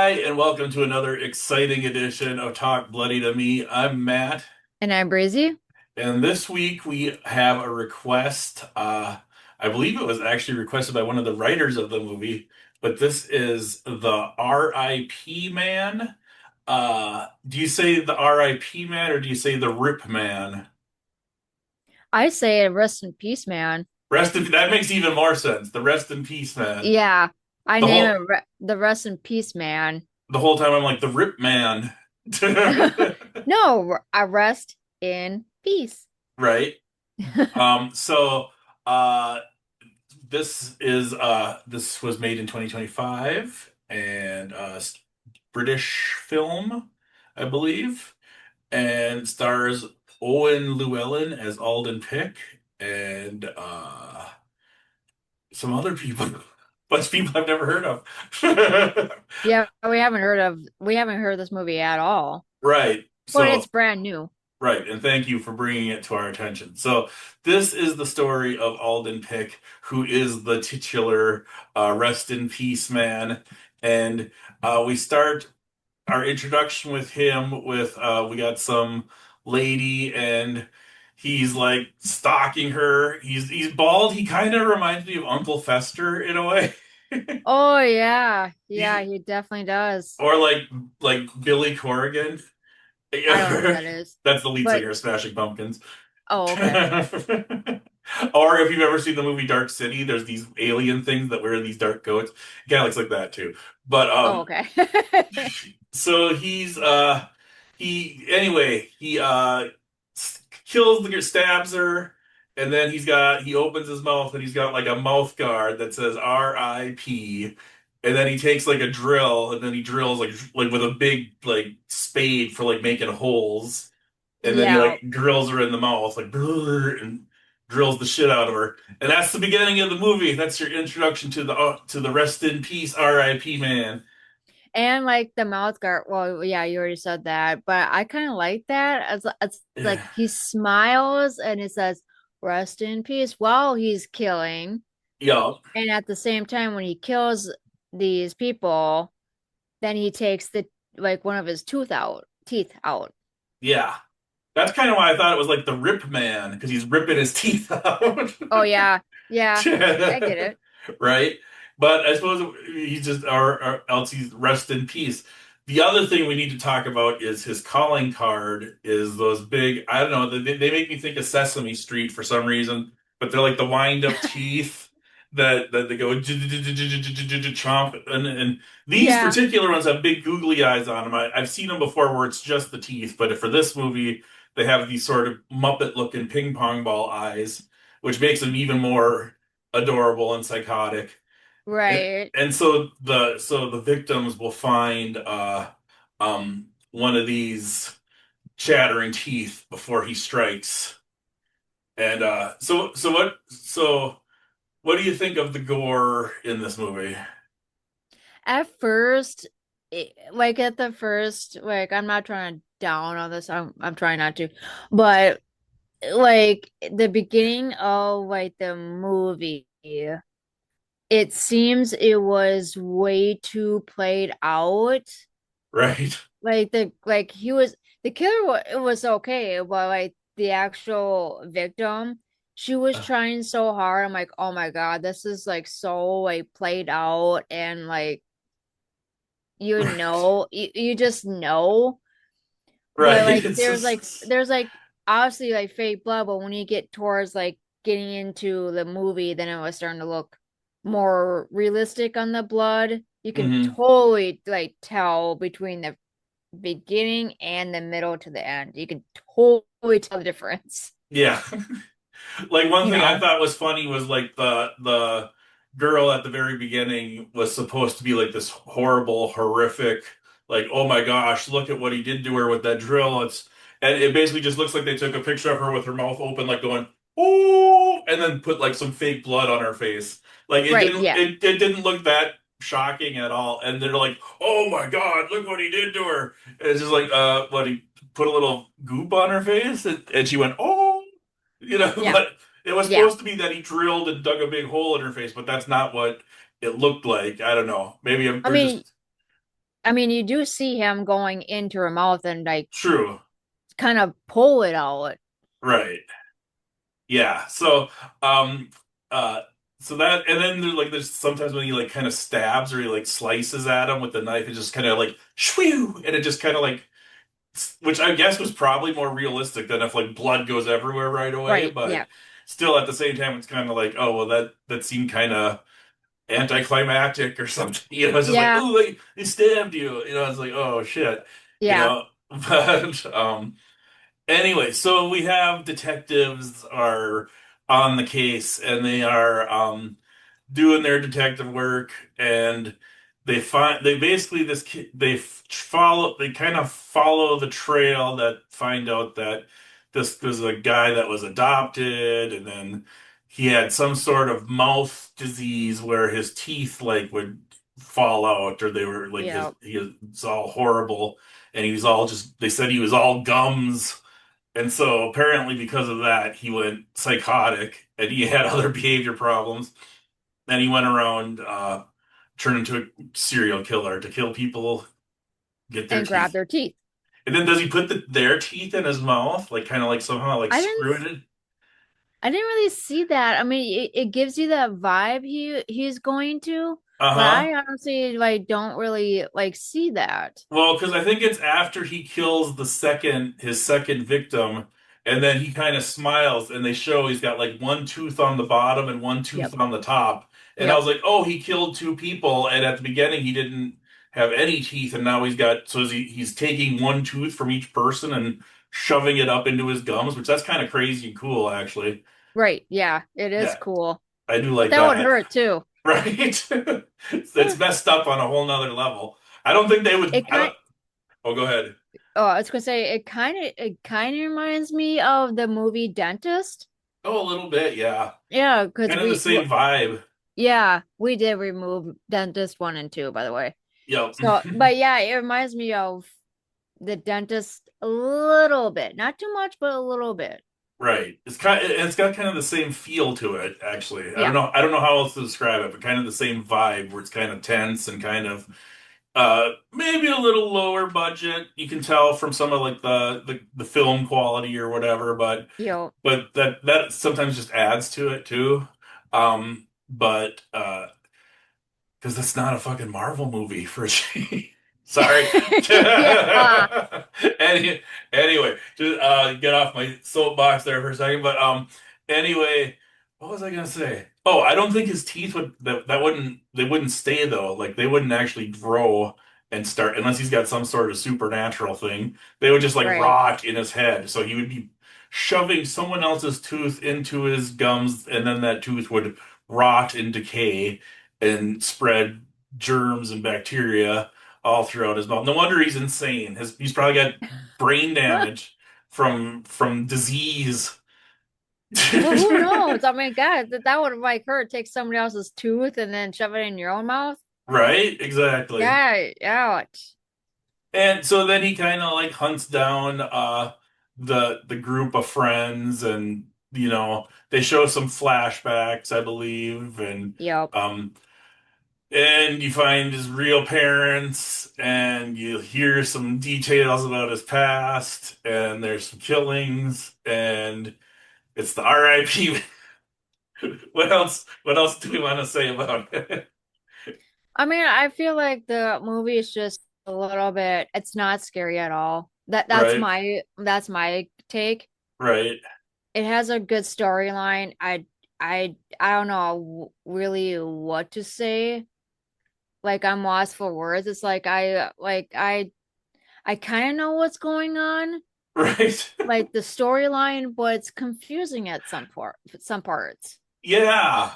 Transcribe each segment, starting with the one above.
Hi, and welcome to another exciting edition of Talk Bloody to Me. I'm Matt, And I'm Brezzy. and this week we have a request. I believe it was actually requested by one of the writers of the movie, but this is the R.I.P. man. Do you say the R.I.P. man or do you say the Rip man? I say rest in peace, man. That makes even more sense. The rest in peace man. Yeah, I The name whole it the rest in peace, man. the whole time I'm like the Rip man. No, I rest in peace. Right? So uh this was made in 2025 and British film, I believe, and stars Owen Llewellyn as Alden Pick and some other people. Bunch of people I've never heard of. Yeah, we haven't heard this movie at all, Right. but it's So brand new. right, and thank you for bringing it to our attention. So, this is the story of Alden Pick, who is the titular rest in peace man. And we start our introduction with him with we got some lady, and he's like stalking her. He's bald. He kind of reminds me of Uncle Fester in a way. Oh yeah, yeah, He's he definitely does. or like Billy Corrigan. I don't know who that is, That's the lead but singer of Smashing Pumpkins. oh okay. Or if you've ever seen the movie Dark City, there's these alien things that wear these dark coats. It kind of looks like that too. But Oh okay. so he kills the stabs her, and then he opens his mouth and he's got like a mouth guard that says R.I.P. And then he takes like a drill and then he drills like with a big like spade for like making holes, and then he Yeah, like drills her in the mouth like brrr, and drills the shit out of her. And that's the beginning of the movie. That's your introduction to the rest in peace R.I.P. man. and like the mouth guard. Well, yeah, you already said that, but I kind of like that. It's like he smiles and it says "Rest in peace" while he's killing, Yeah, and at the same time, when he kills these people, then he takes the like one of his teeth out. yeah. That's kind of why I thought it was like the Rip Man because he's ripping his teeth out. Oh yeah, yeah, I get it. Right? But I suppose he's just, or else he's rest in peace. The other thing we need to talk about is his calling card is those big, I don't know, they make me think of Sesame Street for some reason, but they're like the wind up teeth that they go chomp. And these Yeah, particular ones have big googly eyes on them. I've seen them before where it's just the teeth, but for this movie, they have these sort of Muppet looking ping pong ball eyes, which makes them even more adorable and psychotic. right. And so the victims will find one of these chattering teeth before he strikes. And what do you think of the gore in this movie? At first, like at the first, like I'm not trying to down on this. I'm trying not to, but like the beginning of like the movie, it seems it was way too played out. Right? Like the killer it was okay, but like the actual victim, she was trying so hard. I'm like, oh my God, this is like so like played out and like Right. you just know. But Right. like It's just there's like obviously like fake blood, but when you get towards like getting into the movie, then it was starting to look more realistic on the blood. You can hmm totally like tell between the beginning and the middle to the end. You can totally tell the difference, yeah. Like one you thing I know. thought was funny was like the girl at the very beginning was supposed to be like this horrible, horrific, like, oh my gosh, look at what he did to her with that drill. And it basically just looks like they took a picture of her with her mouth open, like going, oh, and then put like some fake blood on her face. Like Right, yeah. it didn't look that shocking at all. And they're like, oh my God, look what he did to her. And it's just like, what he put a little goop on her face, and she went, oh. Yeah. But it was Yeah. supposed to be that he drilled and dug a big hole in her face, but that's not what it looked like. I don't know. Maybe I we're mean, just I mean, you do see him going into her mouth and like True. kind of pull it out. Right. Yeah. Um, uh, so that, and then there's sometimes when he like kind of stabs or he like slices at him with the knife, it just kind of like shwee, and it just kind of like, which I guess was probably more realistic than if like blood goes everywhere right away, Right. but Yeah. still at the same time, it's kind of like, oh, well, that seemed kind of anticlimactic or something. You know, it's just like, Yeah. oh, they stabbed you. You know, it's like, oh shit. You Yeah. know, but anyway, so we have detectives are on the case and they are doing their detective work and they basically they kind of follow the trail that find out that this was a guy that was adopted and then he had some sort of mouth disease where his teeth like would fall out or they were like Yeah. he was all horrible and he was all just they said he was all gums and so apparently because of that he went psychotic and he had other behavior problems and he went around turned into a serial killer to kill people, get their And grab teeth. their teeth. And then does he put their teeth in his mouth, like kind of like somehow like I didn't. screw it? I didn't really see that. I mean, it gives you that vibe he's going to, Uh but huh. I honestly like don't really like see that. Well, because I think it's after he kills his second victim, and then he kind of smiles, and they show he's got like one tooth on the bottom and one Yep. tooth on the top. And I Yep. was like, oh, he killed two people, and at the beginning he didn't have any teeth, and now he's got so he's taking one tooth from each person and shoving it up into his gums, which that's kind of crazy and cool, actually. Right. Yeah, it is Yeah, cool. I do But like that would that. hurt too. Right? It's messed up on a whole nother level. I don't think they would. It I don't. kind Oh, go ahead. Oh, I was gonna say it kind of reminds me of the movie Dentist. Oh, a little bit, yeah. Yeah, because Kind of the same vibe. yeah, we did remove Dentist 1 and 2, by the way. Yep. So, but yeah, it reminds me of the Dentist a little bit, not too much, but a little bit. Right. It's got kind of the same feel to it, actually. Yeah, I don't know how else to describe it, but kind of the same vibe where it's kind of tense and kind of maybe a little lower budget. You can tell from some of like the film quality or whatever, yo, but that sometimes just adds to it too. But because that's not a fucking Marvel movie for a change. Sorry. yeah. Anyway, just get off my soapbox there for a second. But anyway, what was I gonna say? Oh, I don't think his teeth would that wouldn't they wouldn't stay though. Like they wouldn't actually grow and start unless he's got some sort of supernatural thing. They would just like Right. rot in his head. So he would be shoving someone else's tooth into his gums, and then that tooth would rot and decay and spread germs and bacteria all throughout his mouth. No wonder he's insane. He's probably got brain damage from disease. Well, who knows? I mean, God, that would like hurt. Take somebody else's tooth and then shove it in your own mouth. Right? Exactly. Yeah, ouch. And so then he kind of like hunts down the group of friends and they show some flashbacks, I believe, Yep. and you find his real parents and you hear some details about his past and there's some killings and it's the R.I.P. What else do we want to say about it? I mean, I feel like the movie is just a little bit, it's not scary at all. Right, That's my take. right, It has a good storyline. I don't know really what to say. Like I'm lost for words. It's like I kind of know what's going on, right. like the storyline, but it's confusing at some parts. Yeah,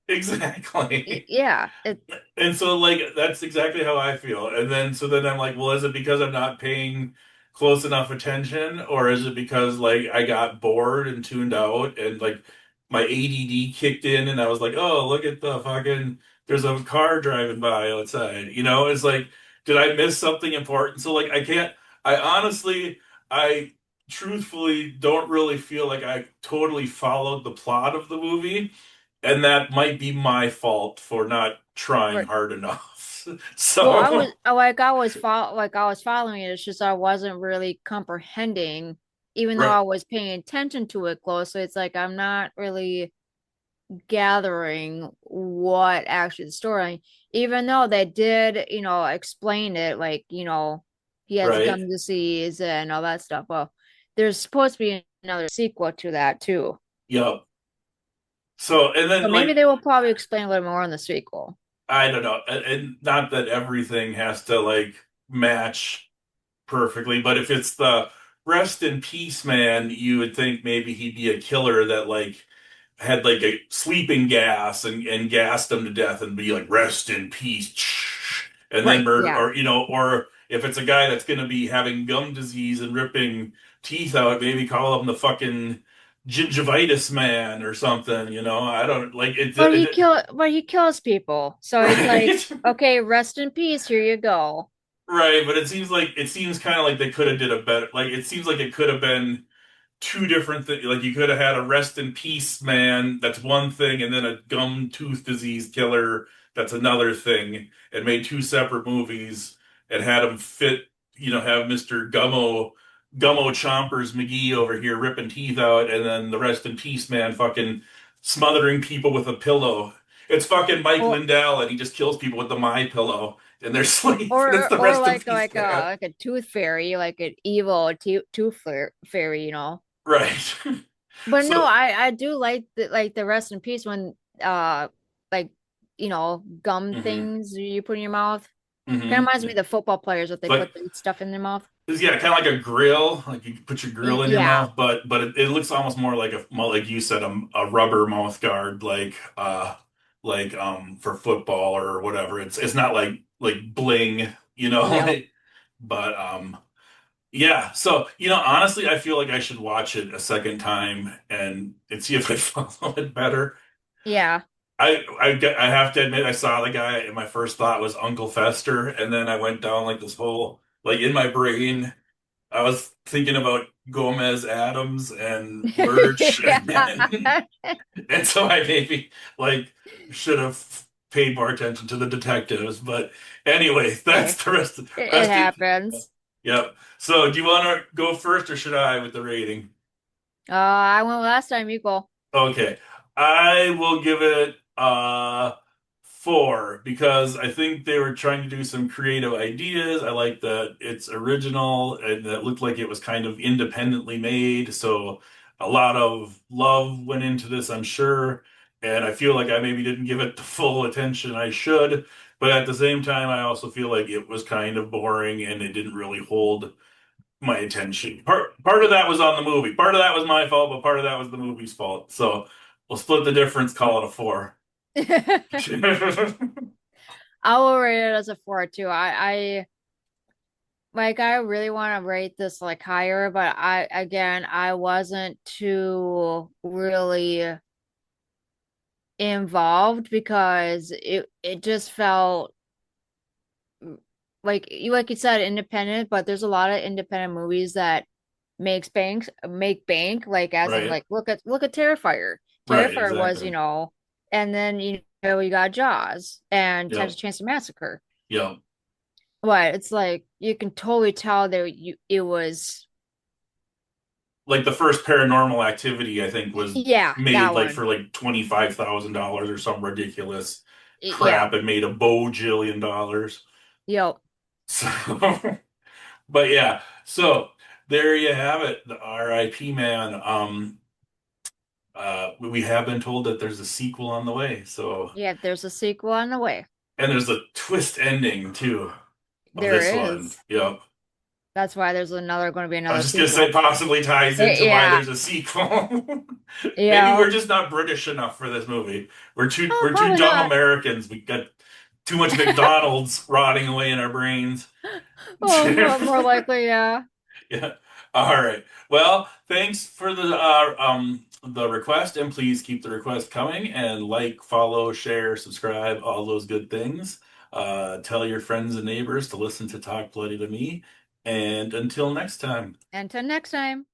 exactly. Yeah, it And so like that's exactly how I feel. And then so then I'm like, well, is it because I'm not paying close enough attention or is it because like I got bored and tuned out and like my ADD kicked in and I was like, "Oh, look at the fucking there's a car driving by outside." You know, it's like did I miss something important? So like I honestly I truthfully don't really feel like I totally followed the plot of the movie. And that might be my fault for not trying right. hard enough. Well, So, I was following it. It's just I wasn't really comprehending, even though right, I was paying attention to it closely. It's like I'm not really gathering what actually the story, even though they did, explain it, like, he has right. gum disease and all that stuff. Well, there's supposed to be another sequel to that too. Yep. So, and So then maybe like they will probably explain a little more in the sequel. I don't know, and not that everything has to like match perfectly, but if it's the rest in peace man, you would think maybe he'd be a killer that like had like a sleeping gas and gassed him to death and be like rest in peace and then Right. murder, Yeah. or or if it's a guy that's going to be having gum disease and ripping teeth out, maybe call him the fucking gingivitis man or something, I don't like it, But he kills people. So it's like, right. okay, rest in peace. Here you go. Right, but it seems kind of like they could have did a better, like it seems like it could have been two different things. Like you could have had a rest in peace man, that's one thing, and then a gum tooth disease killer, that's another thing, and made two separate movies and had them fit, have Mr. Gummo Chompers McGee over here ripping teeth out, and then the rest in peace man fucking smothering people with a pillow. It's fucking Mike Or Lindell, and he just kills people with the My Pillow in their sleep, and it's or the or rest in like peace man. like a tooth fairy, like an evil fairy. Right. But no, So, I do like the rest in peace when like gum mhm, things you put in your mouth. Kind of reminds me yeah. of the football players that they Like put the stuff in their mouth. it's, yeah, kind of like a grill. Like you put your grill in your Yeah. mouth, but it looks almost more like like you said, a rubber mouth guard, like for football or whatever. It's not like bling, Yep. like, but yeah. So honestly, I feel like I should watch it a second time and see if I follow it better. Yeah. I have to admit I saw the guy and my first thought was Uncle Fester, and then I went down like this whole like in my brain. I was thinking about Gomez Adams and Lurch, and, Yeah. and so I maybe like should have paid more attention to the detectives. But anyway, Hey, that's the it rest of happens. yep. So do you want to go first or should I with the rating? I went last time, you go. Okay. I will give it 4 because I think they were trying to do some creative ideas. I like that it's original and that looked like it was kind of independently made. So a lot of love went into this, I'm sure. And I feel like I maybe didn't give it the full attention I should. But at the same time, I also feel like it was kind of boring and it didn't really hold my attention. Part of that was on the movie. Part of that was my fault, but part of that was the movie's fault. So we'll split the difference, call it a 4. I will rate it as a 4 too. I really want to rate this like higher, but I wasn't too really involved because it just felt like you said independent, but there's a lot of independent movies that make bank, like as in Right, like look at Terrifier. right, Terrifier was, exactly. and then you got Jaws and Yep, Texas Chainsaw Massacre. yep. But it's like you can totally tell there you it was Like the first Paranormal Activity, I think, was yeah, made that like one. for like $25,000 or some ridiculous Yeah. crap and made a bojillion dollars. Yep. So, but yeah, so there you have it, the R.I.P. man. We have been told that there's a sequel on the way. So, Yeah, there's a sequel on the way. and there's a twist ending too of There this one. is. Yep. That's why there's going to be I another was just gonna say sequel. possibly ties into why Yeah. there's a sequel. Maybe Yeah. we're just not British enough for this movie. Oh, We're too probably dumb not. Americans. We got too much McDonald's rotting away in our brains. Oh, more likely, yeah. Yeah. All right. Well, thanks for the request, and please keep the request coming and like, follow, share, subscribe, all those good things. Tell your friends and neighbors to listen to Talk Bloody to Me. And until next time. Until next time.